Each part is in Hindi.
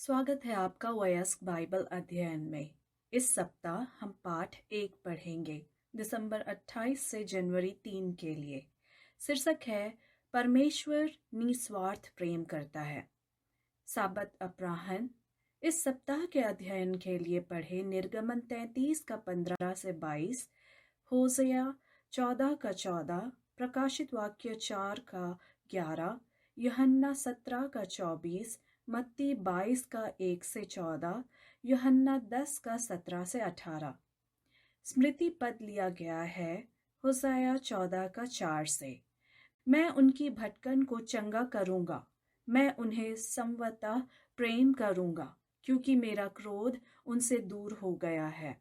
स्वागत है आपका वयस्क बाइबल अध्ययन में। इस सप्ताह हम पाठ 1 पढ़ेंगे दिसंबर 28 से जनवरी 3 के लिए। शीर्षक है परमेश्वर निस्वार्थ प्रेम करता है। साबत अपराह्न। इस सप्ताह के अध्ययन के लिए पढ़े निर्गमन 33 का 15 से 22, होशेया 14 का 14, प्रकाशित वाक्य 4 का 11, यूहन्ना 17 का 24, मत्ती 22 का 1 से 14, यूहन्ना 10 का 17 से 18। स्मृति पद लिया गया है होशेया 14 का 4 से। मैं उनकी भटकन को चंगा करूंगा, मैं उन्हें संवतः प्रेम करूंगा, क्योंकि मेरा क्रोध उनसे दूर हो गया है।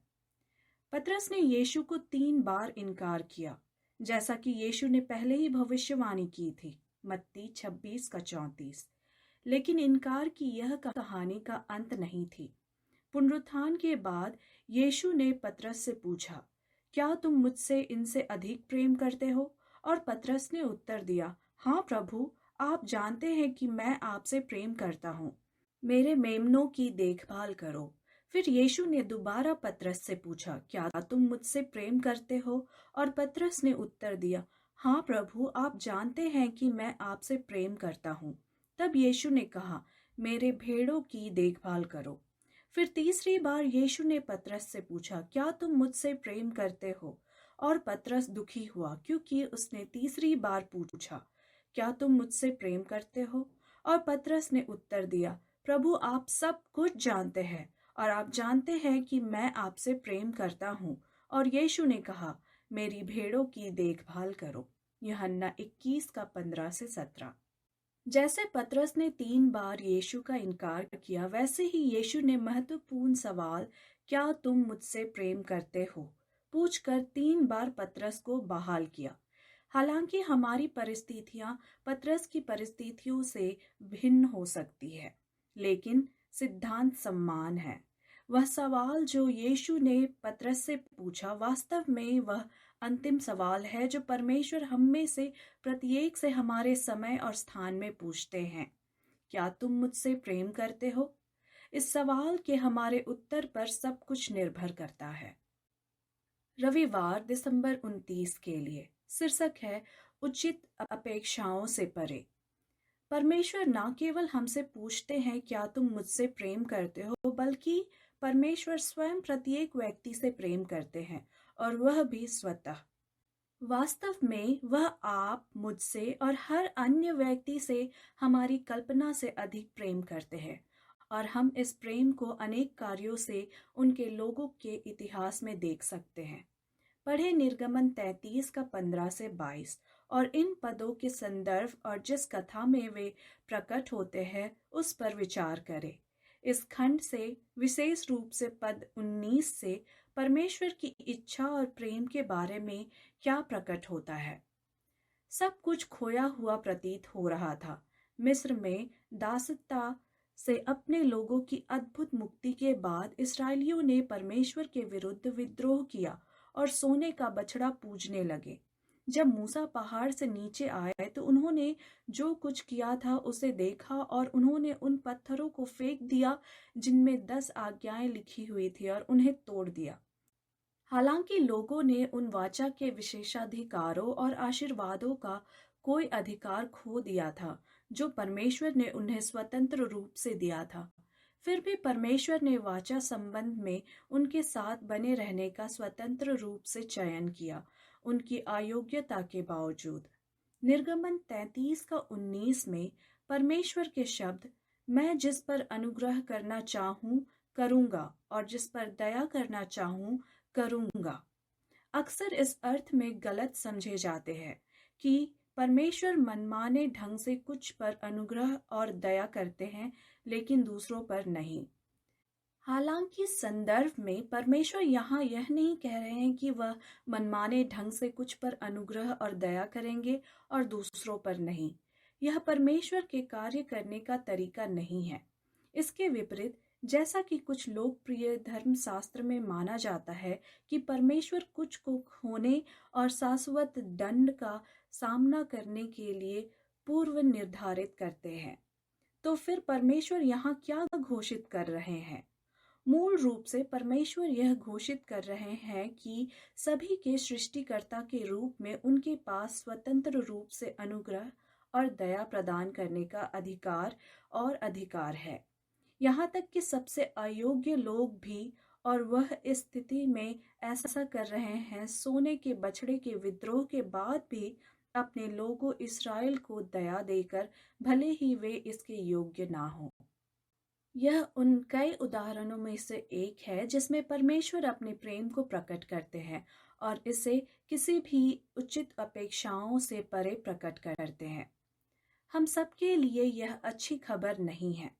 पतरस ने यीशु को 3 बार इनकार किया, जैसा कि यीशु ने पहले ही भविष्यवाणी की थी, मत्ती 26 का 34। लेकिन इनकार की यह कहानी का अंत नहीं थी। पुनरुत्थान के बाद यीशु ने पतरस से पूछा, क्या तुम मुझसे इनसे अधिक प्रेम करते हो? और पतरस ने उत्तर दिया, हाँ प्रभु, आप जानते हैं कि मैं आपसे प्रेम करता हूँ। मेरे मेमनों की देखभाल करो। फिर यीशु ने दोबारा पतरस से पूछा, क्या तुम मुझसे प्रेम करते हो? और पतरस ने उत्तर दिया, हाँ प्रभु, आप जानते हैं कि मैं आपसे प्रेम करता हूँ। तब यीशु ने कहा, मेरे भेड़ों की देखभाल करो। फिर तीसरी बार यीशु ने पतरस से पूछा, क्या तुम मुझसे प्रेम करते हो? और पतरस दुखी हुआ क्योंकि उसने तीसरी बार पूछा, क्या तुम मुझसे प्रेम करते हो? और पतरस ने उत्तर दिया, प्रभु, आप सब कुछ जानते हैं और आप जानते हैं कि मैं आपसे प्रेम करता हूँ। और यीशु ने कहा, मेरी भेड़ों की देखभाल करो। यूहन्ना 21 का 15 से 17। जैसे पतरस ने 3 बार यीशु का इनकार किया, वैसे ही यीशु ने महत्वपूर्ण सवाल, क्या तुम मुझसे प्रेम करते हो, पूछकर 3 बार पतरस को बहाल किया। हालांकि हमारी परिस्थितियां पतरस की परिस्थितियों से भिन्न हो सकती है, लेकिन सिद्धांत समान है। वह सवाल जो यीशु ने पतरस से पूछा, वास्तव में वह अंतिम सवाल है जो परमेश्वर हम में से प्रत्येक से हमारे समय और स्थान में पूछते हैं। क्या तुम मुझसे प्रेम करते हो? इस सवाल के हमारे उत्तर पर सब कुछ निर्भर करता है। रविवार दिसंबर 29 के लिए शीर्षक है उचित अपेक्षाओं से परे। परमेश्वर न केवल हमसे पूछते हैं, क्या तुम मुझसे प्रेम करते हो, बल्कि परमेश्वर स्वयं प्रत्येक व्यक्ति से प्रेम करते हैं, और वह भी स्वतः। वास्तव में वह आप, मुझसे और हर अन्य व्यक्ति से हमारी कल्पना से अधिक प्रेम करते हैं, और हम इस प्रेम को अनेक कार्यों से उनके लोगों के इतिहास में देख सकते हैं। पढ़े निर्गमन 33 का 15 से 22 और इन पदों के संदर्भ और जिस कथा में वे प्रकट होते हैं उस पर विचार करें। इस खंड से विशेष रूप से पद 19 से परमेश्वर की इच्छा और प्रेम के बारे में क्या प्रकट होता है। सब कुछ खोया हुआ प्रतीत हो रहा था। मिस्र में दासता से अपने लोगों की अद्भुत मुक्ति के बाद इस्राएलियों ने परमेश्वर के विरुद्ध विद्रोह किया और सोने का बछड़ा पूजने लगे। जब मूसा पहाड़ से नीचे आए तो उन्होंने जो कुछ किया था उसे देखा, और उन्होंने उन पत्थरों को फेंक दिया जिनमें 10 आज्ञाएं लिखी हुई थी, और उन्हें तोड़ दिया। हालांकि लोगों ने उन वाचा के विशेषाधिकारों और आशीर्वादों का कोई अधिकार खो दिया था जो परमेश्वर ने उन्हें स्वतंत्र रूप से दिया था। फिर भी परमेश्वर ने वाचा संबंध में उनके साथ बने रहने का स्वतंत्र रूप से चयन किया, उनकी अयोग्यता के बावजूद। निर्गमन 33 का 19 में परमेश्वर के शब्द, मैं जिस पर अनुग्रह करना चाहूं करूंगा और जिस पर दया करना चाहूं करूंगा, अक्सर इस अर्थ में गलत समझे जाते हैं कि परमेश्वर मनमाने ढंग से कुछ पर अनुग्रह और दया करते हैं लेकिन दूसरों पर नहीं। हालांकि संदर्भ में परमेश्वर यहाँ यह नहीं कह रहे हैं कि वह मनमाने ढंग से कुछ पर अनुग्रह और दया करेंगे और दूसरों पर नहीं। यह परमेश्वर के कार्य करने का तरीका नहीं है। इसके विपरीत, जैसा कि कुछ लोकप्रिय धर्मशास्त्र में माना जाता है कि परमेश्वर कुछ को खोने और शाश्वत दंड का सामना करने के लिए पूर्व निर्धारित करते हैं। तो फिर परमेश्वर यहाँ क्या घोषित कर रहे हैं? मूल रूप से परमेश्वर यह घोषित कर रहे हैं कि सभी के सृष्टिकर्ता के रूप में उनके पास स्वतंत्र रूप से अनुग्रह और दया प्रदान करने का अधिकार है। यहाँ तक कि सबसे अयोग्य लोग भी, और वह इस स्थिति में ऐसा कर रहे हैं, सोने के बछड़े के विद्रोह के बाद भी अपने लोगों इस्राएल को दया देकर, भले ही वे इसके योग्य ना हो। यह उन कई उदाहरणों में से एक है जिसमें परमेश्वर अपने प्रेम को प्रकट करते हैं और इसे किसी भी उचित अपेक्षाओं से परे प्रकट करते हैं। हम सबके लिए यह अच्छी खबर नहीं है।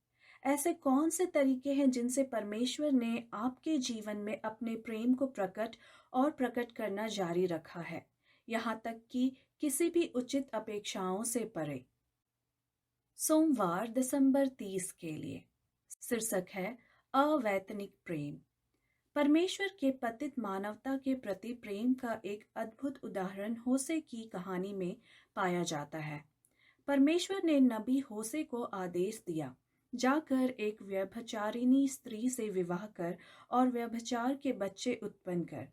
ऐसे कौन से तरीके हैं जिनसे परमेश्वर ने आपके जीवन में अपने प्रेम को प्रकट करना जारी रखा है, यहाँ तक कि किसी भी उचित अपेक्षाओं से परे? सोमवार दिसंबर 30 के लिए शीर्षक है अवैतनिक प्रेम। परमेश्वर के पतित मानवता के प्रति प्रेम का एक अद्भुत उदाहरण होसे की कहानी में पाया जाता है। परमेश्वर ने नबी होसे को आदेश दिया, जाकर एक व्यभिचारिणी स्त्री से विवाह कर और व्यभिचार के बच्चे उत्पन्न कर,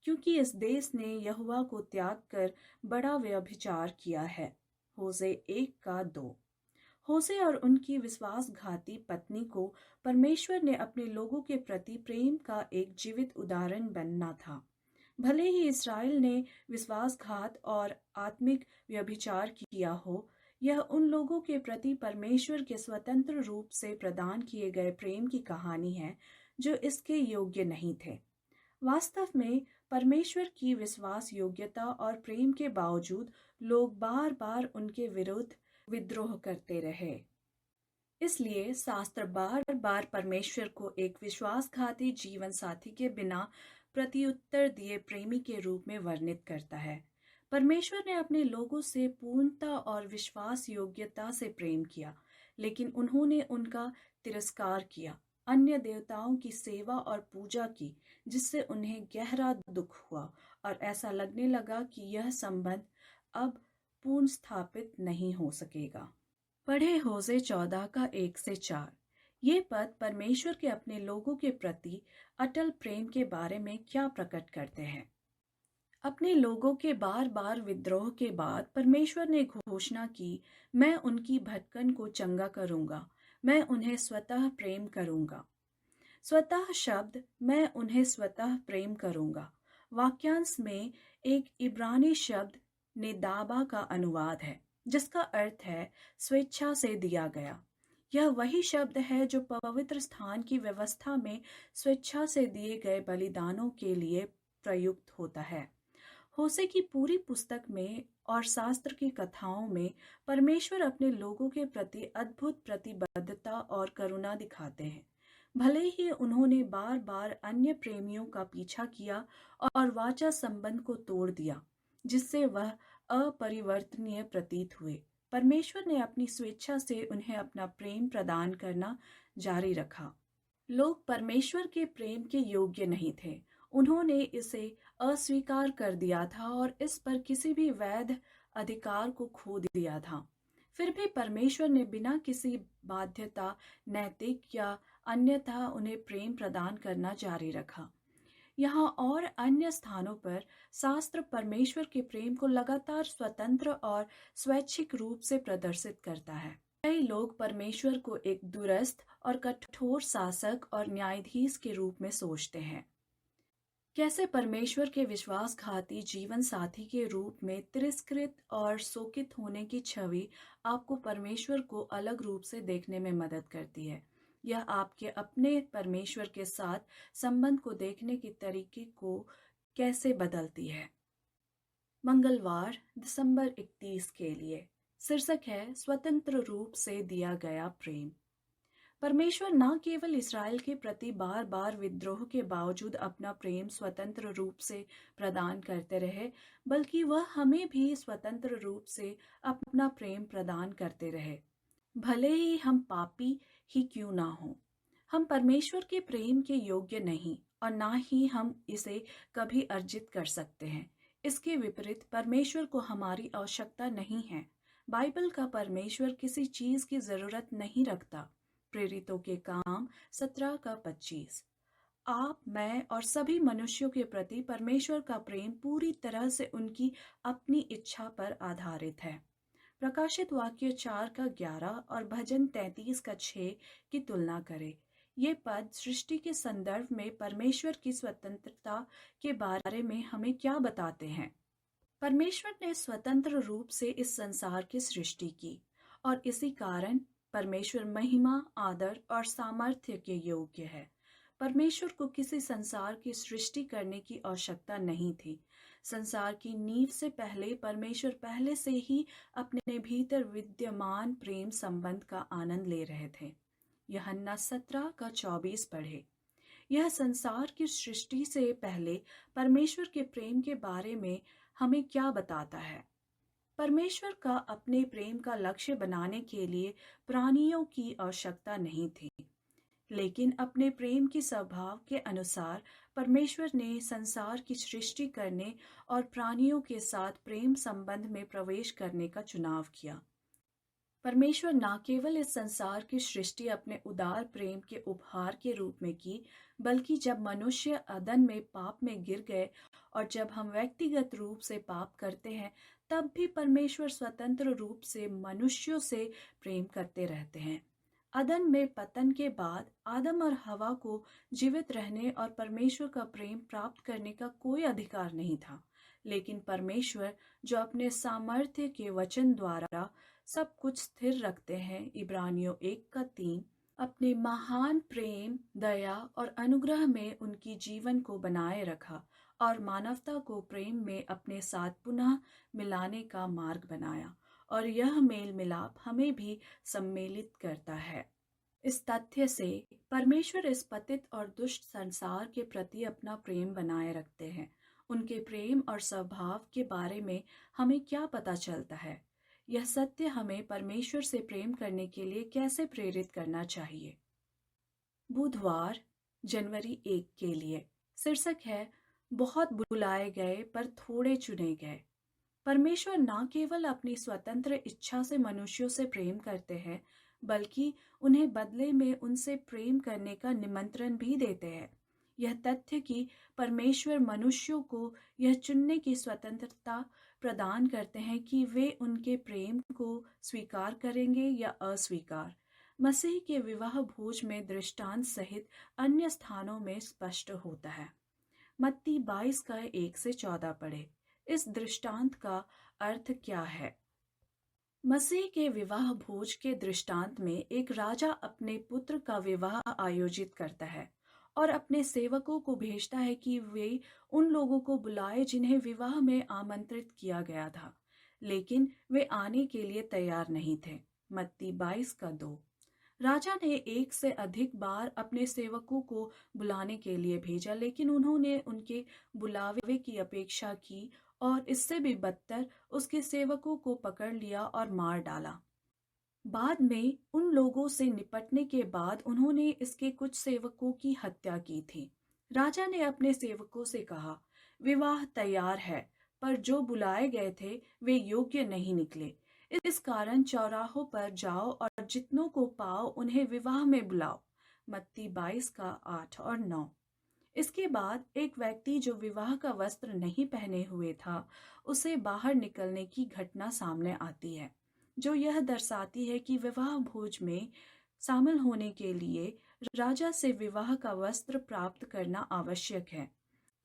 क्योंकि इस देश ने यहोवा को त्याग कर बड़ा व्यभिचार किया है। होसे 1:2। होसे और उनकी विश्वासघाती पत्नी को परमेश्वर ने अपने लोगों के प्रति प्रेम का एक जीवित उदाहरण बनना था। भले ही इस्राएल ने विश्वासघात और आत्मिक व्यभिचार किया हो, यह उन लोगों के प्रति परमेश्वर के स्वतंत्र रूप से प्रदान किए गए प्रेम की कहानी है जो इसके योग्य नहीं थे। वास्तव में परमेश्वर की विश्वास योग्यता और प्रेम के बावजूद लोग बार बार उनके विरुद्ध विद्रोह करते रहे। इसलिए शास्त्र बार बार परमेश्वर को एक विश्वासघाती जीवन साथी के बिना प्रत्युत्तर दिए प्रेमी के रूप में वर्णित करता है। परमेश्वर ने अपने लोगों से पूर्णता और विश्वास योग्यता से प्रेम किया, लेकिन उन्होंने उनका तिरस्कार किया, अन्य देवताओं की सेवा और पूजा की, जिससे उन्हें गहरा दुख हुआ और ऐसा लगने लगा कि यह संबंध अब पूर्ण स्थापित नहीं हो सकेगा। पढ़े होसे 14 का 1 से 4। ये पद परमेश्वर के अपने लोगों के प्रति अटल प्रेम के बारे में क्या प्रकट करते हैं? अपने लोगों के बार बार विद्रोह के बाद परमेश्वर ने घोषणा की, मैं उनकी भटकन को चंगा करूंगा, मैं उन्हें स्वतः प्रेम करूंगा। स्वतः शब्द मैं उन्हें स्वतः प्रेम करूंगा वाक्यांश में एक इब्रानी शब्द नेदाबा का अनुवाद है, जिसका अर्थ है स्वेच्छा से दिया गया। यह वही शब्द है जो पवित्र स्थान की व्यवस्था में स्वेच्छा से दिए गए बलिदानों के लिए प्रयुक्त होता है। होसे की पूरी पुस्तक में और शास्त्र की कथाओं में परमेश्वर अपने लोगों के प्रति अद्भुत प्रतिबद्धता और करुणा दिखाते हैं। भले ही उन्होंने बार बार अन्य प्रेमियों का पीछा किया और वाचा संबंध को तोड़ दिया, जिससे वह अपरिवर्तनीय प्रतीत हुए, परमेश्वर ने अपनी स्वेच्छा से उन्हें अपना प्रेम प्रदान करना जारी रखा। लोग परमेश्वर के प्रेम के योग्य नहीं थे। उन्होंने इसे अस्वीकार कर दिया था और इस पर किसी भी वैध अधिकार को खो दिया था। फिर भी परमेश्वर ने बिना किसी बाध्यता, नैतिक या अन्यथा, उन्हें प्रेम प्रदान करना जारी रखा। यहाँ और अन्य स्थानों पर शास्त्र परमेश्वर के प्रेम को लगातार स्वतंत्र और स्वैच्छिक रूप से प्रदर्शित करता है। कई लोग परमेश्वर को एक दूरस्थ और कठोर शासक और न्यायाधीश के रूप में सोचते हैं। कैसे परमेश्वर के विश्वासघाती जीवन साथी के रूप में तिरस्कृत और शोकित होने की छवि आपको परमेश्वर को अलग रूप से देखने में मदद करती है। यह आपके अपने परमेश्वर के साथ संबंध को देखने के तरीके को कैसे बदलती है। मंगलवार दिसंबर 31 के लिए शीर्षक है स्वतंत्र रूप से दिया गया प्रेम। परमेश्वर न केवल इस्राएल के प्रति बार बार विद्रोह के बावजूद अपना प्रेम स्वतंत्र रूप से प्रदान करते रहे, बल्कि वह हमें भी स्वतंत्र रूप से अपना प्रेम प्रदान करते रहे, भले ही हम पापी ही क्यों ना हो। हम परमेश्वर के प्रेम के योग्य नहीं और ना ही हम इसे कभी अर्जित कर सकते हैं। इसके विपरीत परमेश्वर को हमारी आवश्यकता नहीं है। बाइबल का परमेश्वर किसी चीज की जरूरत नहीं रखता। प्रेरितों के काम 17 का 25। आप, मैं और सभी मनुष्यों के प्रति परमेश्वर का प्रेम पूरी तरह से उनकी अपनी इच्छा पर आधारित है। प्रकाशित वाक्य 4 का 11 और भजन 33 का 6 की तुलना करें। ये पद सृष्टि के संदर्भ में परमेश्वर की स्वतंत्रता के बारे में हमें क्या बताते हैं? परमेश्वर ने स्वतंत्र रूप से इस संसार की सृष्टि की और इसी कारण परमेश्वर महिमा, आदर और सामर्थ्य के योग्य है। परमेश्वर को किसी संसार की सृष्टि करने की आवश्यकता नहीं थी। संसार की नींव से पहले परमेश्वर पहले से ही अपने भीतर विद्यमान प्रेम संबंध का आनंद ले रहे थे। यूहन्ना 17 का 24 पढ़े। यह संसार की सृष्टि से पहले परमेश्वर के प्रेम के बारे में हमें क्या बताता है? परमेश्वर का अपने प्रेम का लक्ष्य बनाने के लिए प्राणियों की आवश्यकता नहीं थी, लेकिन अपने प्रेम की स्वभाव के अनुसार परमेश्वर ने संसार की सृष्टि करने और प्राणियों के साथ प्रेम संबंध में प्रवेश करने का चुनाव किया। परमेश्वर न केवल इस संसार की सृष्टि अपने उदार प्रेम के उपहार के रूप में की, बल्कि जब मनुष्य अदन में पाप में गिर गए और जब हम व्यक्तिगत रूप से पाप करते हैं, तब भी परमेश्वर स्वतंत्र रूप से मनुष्यों से प्रेम करते रहते हैं। अदन में पतन के बाद आदम और हवा को जीवित रहने और परमेश्वर का प्रेम प्राप्त करने का कोई अधिकार नहीं था, लेकिन परमेश्वर जो अपने सामर्थ्य के वचन द्वारा सब कुछ स्थिर रखते हैं, इब्रानियों 1 का 3, अपने महान प्रेम, दया और अनुग्रह में उनकी जीवन को बनाए रखा और मानवता को प्रेम में अपने साथ पुनः मिलाने का मार्ग बनाया, और यह मेल मिलाप हमें भी सम्मिलित करता है। इस तथ्य से परमेश्वर इस पतित और दुष्ट संसार के प्रति अपना प्रेम बनाए रखते हैं। उनके प्रेम और स्वभाव के बारे में हमें क्या पता चलता है? यह सत्य हमें परमेश्वर से प्रेम करने के लिए कैसे प्रेरित करना चाहिए? बुधवार, जनवरी 1 के लिए शीर्षक है, बहुत बुलाए गए पर थोड़े चुने गए। परमेश्वर न केवल अपनी स्वतंत्र इच्छा से मनुष्यों से प्रेम करते हैं, बल्कि उन्हें बदले में उनसे प्रेम करने का निमंत्रण भी देते हैं। यह तथ्य कि परमेश्वर मनुष्यों को यह चुनने की स्वतंत्रता प्रदान करते हैं कि वे उनके प्रेम को स्वीकार करेंगे या अस्वीकार, मसीह के विवाह भोज में दृष्टांत सहित अन्य स्थानों में स्पष्ट होता है। मत्ती 22 का 1 से 14 पढ़े। इस दृष्टांत का अर्थ क्या है? मसीह के विवाह भोज के दृष्टांत में एक राजा अपने पुत्र का विवाह आयोजित करता है और अपने सेवकों को भेजता है कि वे उन लोगों को बुलाए जिन्हें विवाह में आमंत्रित किया गया था, लेकिन वे आने के लिए तैयार नहीं थे। मत्ती 22 का 2। राजा ने एक से अधिक बार अपने सेवकों को बुलाने के लिए भेजा, लेकिन उन्होंने उनके बुलावे की अपेक्षा की और इससे भी बदतर उसके सेवकों को पकड़ लिया और मार डाला। बाद में उन लोगों से निपटने के बाद उन्होंने इसके कुछ सेवकों की हत्या की थी। राजा ने अपने सेवकों से कहा, विवाह तैयार है, पर जो बुलाए गए थे वे योग्य नहीं निकले। इस कारण चौराहों पर जाओ और जितनों को पाओ उन्हें विवाह में बुलाओ। मत्ती 22 का 8 और 9। इसके बाद एक व्यक्ति जो विवाह का वस्त्र नहीं पहने हुए था, उसे बाहर निकलने की घटना सामने आती है, जो यह दर्शाती है कि विवाह भोज में शामिल होने के लिए राजा से विवाह का वस्त्र प्राप्त करना आवश्यक है।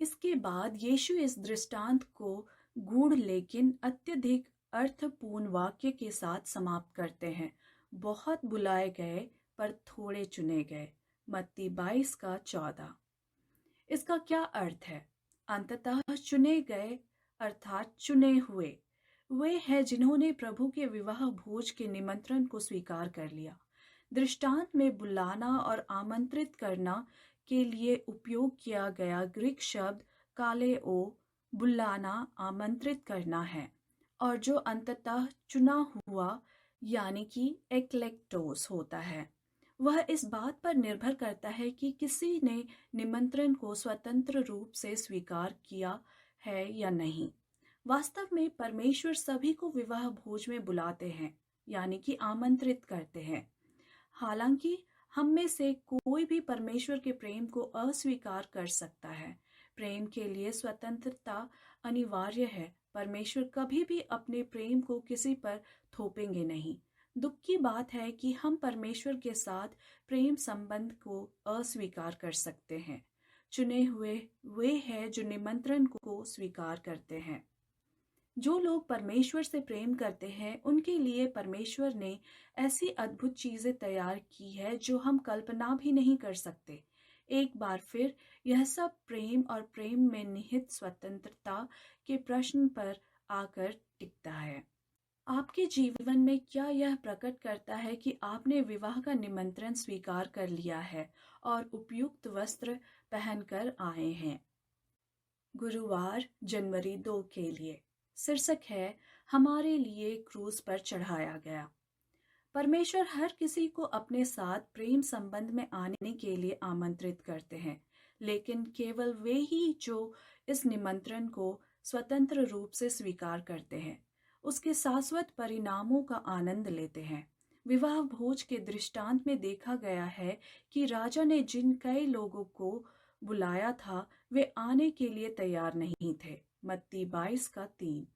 इसके बाद यीशु इस दृष्टांत को गूढ़ लेकिन अत्यधिक अर्थपूर्ण वाक्य के साथ समाप्त करते हैं, बहुत बुलाए गए पर थोड़े चुने गए। मत्ती 22 का 14। इसका क्या अर्थ है? अंततः चुने गए अर्थात चुने हुए वे हैं जिन्होंने प्रभु के विवाह भोज के निमंत्रण को स्वीकार कर लिया। दृष्टांत में बुलाना और आमंत्रित करना के लिए उपयोग किया गया ग्रीक शब्द कालेओ बुलाना, आमंत्रित करना है, और जो अंततः चुना हुआ यानी कि एक्लेक्टोस होता है, वह इस बात पर निर्भर करता है कि किसी ने निमंत्रण को स्वतंत्र रूप से स्वीकार किया है या नहीं। वास्तव में परमेश्वर सभी को विवाह भोज में बुलाते हैं, यानी कि आमंत्रित करते हैं। हालांकि हम में से कोई भी परमेश्वर के प्रेम को अस्वीकार कर सकता है। प्रेम के लिए स्वतंत्रता अनिवार्य है। परमेश्वर कभी भी अपने प्रेम को किसी पर थोपेंगे नहीं। दुख की बात है कि हम परमेश्वर के साथ प्रेम संबंध को अस्वीकार कर सकते हैं। चुने हुए वे हैं जो निमंत्रण को स्वीकार करते हैं। जो लोग परमेश्वर से प्रेम करते हैं उनके लिए परमेश्वर ने ऐसी अद्भुत चीजें तैयार की है जो हम कल्पना भी नहीं कर सकते। एक बार फिर यह सब प्रेम और प्रेम में निहित स्वतंत्रता के प्रश्न पर आकर टिकता है। आपके जीवन में क्या यह प्रकट करता है कि आपने विवाह का निमंत्रण स्वीकार कर लिया है और उपयुक्त वस्त्र पहनकर आए हैं? गुरुवार जनवरी 2 के लिए शीर्षक है हमारे लिए क्रूस पर चढ़ाया गया। परमेश्वर हर किसी को अपने साथ प्रेम संबंध में आने के लिए आमंत्रित करते हैं, लेकिन केवल वे ही जो इस निमंत्रण को स्वतंत्र रूप से स्वीकार करते हैं उसके शाश्वत परिणामों का आनंद लेते हैं। विवाह भोज के दृष्टांत में देखा गया है कि राजा ने जिन कई लोगों को बुलाया था वे आने के लिए तैयार नहीं थे। मत्ती 22:3।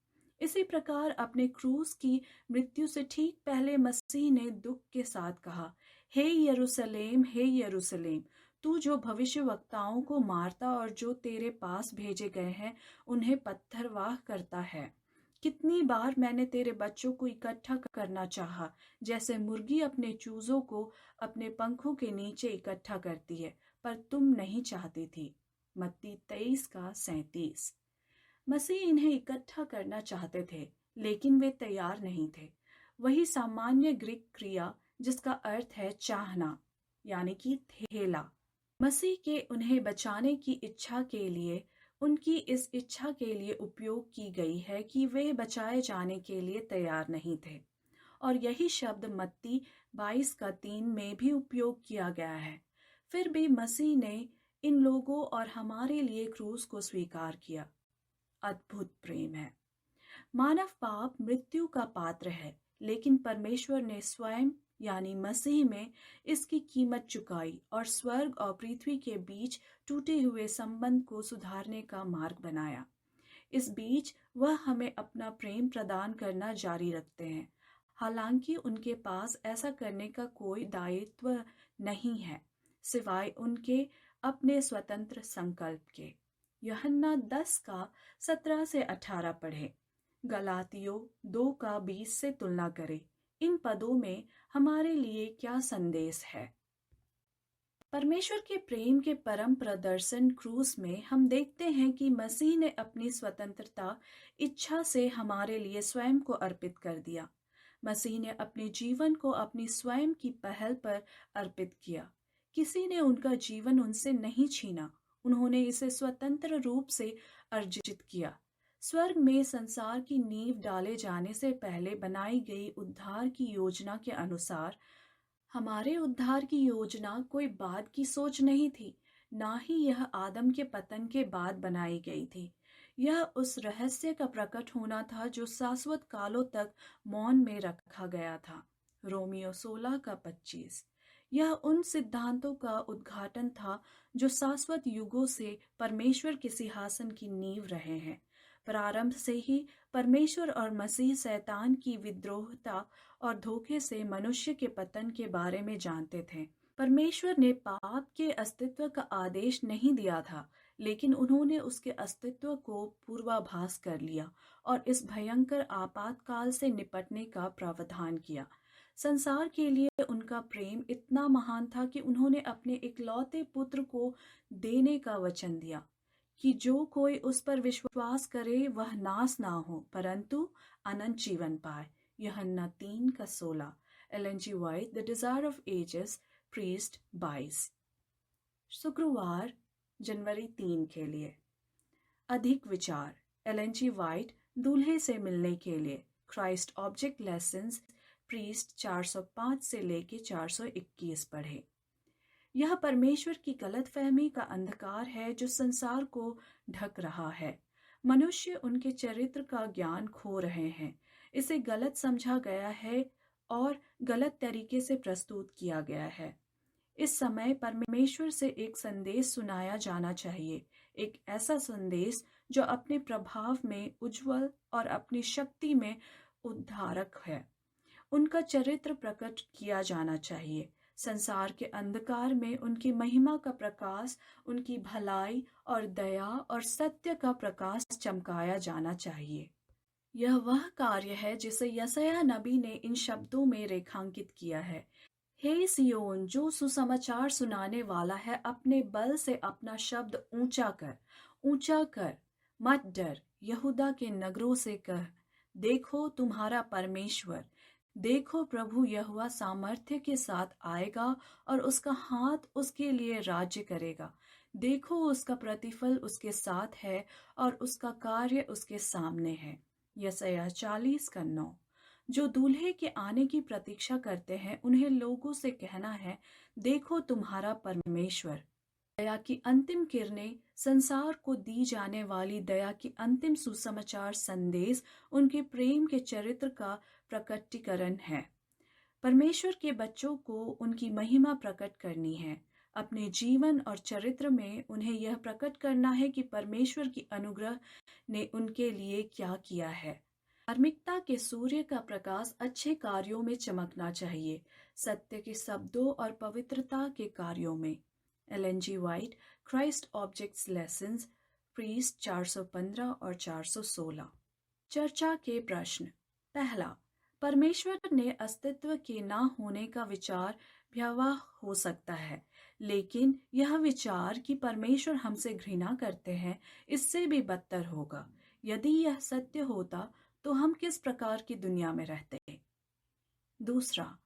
इसी प्रकार अपने क्रूस की मृत्यु से ठीक पहले मसीह ने दुख के साथ कहा, हे यरूशलेम, हे यरूशलेम, तू जो भविष्यवक्ताओं को मारता और जो तेरे पास भेजे गए हैं उन्हें पत्थरवाह करता है। कितनी बार मैंने तेरे बच्चों को इकट्ठा करना चाहा, जैसे मुर्गी अपने चूजों को अपने पंखों के नीचे इकट्ठा करती है, पर तुम नहीं चाहती थी। मत्ती 23:37। मसीह इन्हें इकट्ठा करना चाहते थे, लेकिन वे तैयार नहीं थे। वही सामान्य ग्रीक क्रिया जिसका अर्थ है चाहना, यानी कि थेला, मसीह के उन्हें बचाने की इच्छा के लिए, उनकी इस इच्छा के लिए उपयोग की गई है कि वे बचाए जाने के लिए तैयार नहीं थे। और यही शब्द मत्ती 22:3 में भी उपयोग किया गया है। फिर भी मसीह ने इन लोगों और हमारे लिए क्रूस को स्वीकार किया। अद्भुत प्रेम है। मानव पाप मृत्यु का पात्र है, लेकिन परमेश्वर ने स्वयं यानी मसीह में इसकी कीमत चुकाई और स्वर्ग और पृथ्वी के बीच टूटे हुए संबंध को सुधारने का मार्ग बनाया। इस बीच वह हमें अपना प्रेम प्रदान करना जारी रखते हैं, हालांकि उनके पास ऐसा करने का कोई दायित्व नहीं है सिवाय उनके अपने स्वतंत्र संकल्प के। यूहन्ना 10:17-18 पढ़े। गलातियों 2:20 से तुलना करें। इन पदों में हमारे लिए क्या संदेश है? परमेश्वर के प्रेम के परम प्रदर्शन क्रूस में हम देखते हैं कि मसीह ने अपनी स्वतंत्रता इच्छा से हमारे लिए स्वयं को अर्पित कर दिया। मसीह ने अपने जीवन को अपनी स्वयं की पहल पर अर्पित किया। किसी ने उनका जीवन उनसे नहीं छीना, उन्होंने इसे स्वतंत्र रूप से अर्जित किया। स्वर्ग में संसार की नींव डाले जाने से पहले बनाई गई उद्धार की योजना के अनुसार हमारे उद्धार की योजना कोई बाद की सोच नहीं थी, ना ही यह आदम के पतन के बाद बनाई गई थी। यह उस रहस्य का प्रकट होना था जो शाश्वत कालों तक मौन में रखा गया था। रोमियो 16:25। यह उन सिद्धांतों का उद्घाटन था जो शाश्वत युगों से परमेश्वर के सिंहासन की नींव रहे हैं। प्रारंभ से ही परमेश्वर और मसीह शैतान की विद्रोहता और धोखे से मनुष्य के पतन के बारे में जानते थे। परमेश्वर ने पाप के अस्तित्व का आदेश नहीं दिया था, लेकिन उन्होंने उसके अस्तित्व को पूर्वाभास कर लिया और इस भयंकर आपातकाल से निपटने का प्रावधान किया। संसार के लिए उनका प्रेम इतना महान था कि उन्होंने अपने इकलौते पुत्र को देने का वचन दिया कि जो कोई उस पर विश्वास करे वह नाश ना हो परंतु अनंत जीवन पाए। यूहन्ना 3:16। Ellen G White, the desire of ages, priest 22। शुक्रवार जनवरी 3 के लिए अधिक विचार। एलन जी वाइट, दूल्हे से मिलने के लिए, क्राइस्ट ऑब्जेक्ट लेसन्स, प्रीस्ट 405 से लेके 421 पढ़े। यह परमेश्वर की गलतफहमी का अंधकार है जो संसार को ढक रहा है। मनुष्य उनके चरित्र का ज्ञान खो रहे हैं। इसे गलत समझा गया है और गलत तरीके से प्रस्तुत किया गया है। इस समय परमेश्वर से एक संदेश सुनाया जाना चाहिए, एक ऐसा संदेश जो अपने प्रभाव में उज्जवल और अपनी शक्ति में उद्धारक है। उनका चरित्र प्रकट किया जाना चाहिए। संसार के अंधकार में उनकी महिमा का प्रकाश, उनकी भलाई और दया और सत्य का प्रकाश चमकाया जाना चाहिए। यह वह कार्य है जिसे यशायाह नबी ने इन शब्दों में रेखांकित किया है। हे सियोन, जो सुसमाचार सुनाने वाला है, अपने बल से अपना शब्द ऊंचा कर, मत डर। यहूदा के नगरों से कह, देखो तुम्हारा परमेश्वर। देखो प्रभु यहोवा सामर्थ्य के साथ आएगा और उसका हाथ उसके लिए राज्य करेगा। देखो उसका प्रतिफल उसके साथ है और उसका कार्य उसके सामने है। यशायाह 40:9। जो दूल्हे के आने की प्रतीक्षा करते हैं, उन्हें लोगों से कहना है, देखो तुम्हारा परमेश्वर। दया की अंतिम किरणें, संसार को दी जाने वाली दया की अंतिम सुसमाचार संदेश उनके प्रेम के चरित्र का प्रकटीकरण है। परमेश्वर के बच्चों को उनकी महिमा प्रकट करनी है। अपने जीवन और चरित्र में उन्हें यह प्रकट करना है कि परमेश्वर की अनुग्रह ने उनके लिए क्या किया है। धार्मिकता के सूर्य का प्रकाश अच्छे कार्यों में चमकना चाहिए, सत्य के शब्दों और पवित्रता के कार्यों में। Ellen G White, Christ objects lessons, priest 415 और 416। चर्चा के प्रश्न। पहला, परमेश्वर ने अस्तित्व के न होने का विचार भयावह हो सकता है, लेकिन यह विचार कि परमेश्वर हमसे घृणा करते हैं इससे भी बदतर होगा। यदि यह सत्य होता तो हम किस प्रकार की दुनिया में रहते। दूसरा,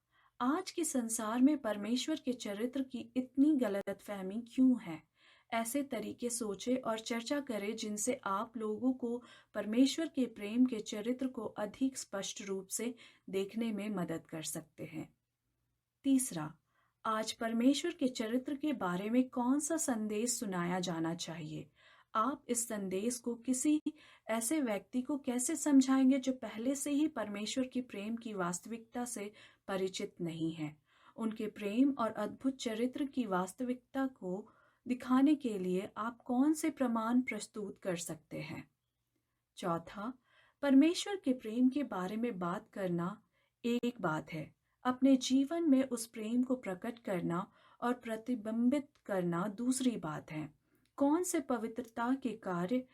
आज के संसार में परमेश्वर के चरित्र की इतनी गलतफहमी क्यों है? ऐसे तरीके सोचे और चर्चा करें जिनसे आप लोगों को परमेश्वर के प्रेम के चरित्र को अधिक स्पष्ट रूप से देखने में मदद कर सकते हैं। तीसरा, आज परमेश्वर के चरित्र के बारे में कौन सा संदेश सुनाया जाना चाहिए? आप इस संदेश को किसी ऐसे व्यक्ति को कैसे समझाएंगे जो पहले से ही परमेश्वर के प्रेम की वास्तविकता से परिचित नहीं है? उनके प्रेम और अद्भुत चरित्र की वास्तविकता को दिखाने के लिए आप कौन से प्रमाण प्रस्तुत कर सकते हैं? चौथा, परमेश्वर के प्रेम के बारे में बात करना एक बात है, अपने जीवन में उस प्रेम को प्रकट करना और प्रतिबिंबित करना दूसरी बात है। कौन से पवित्रता के कार्य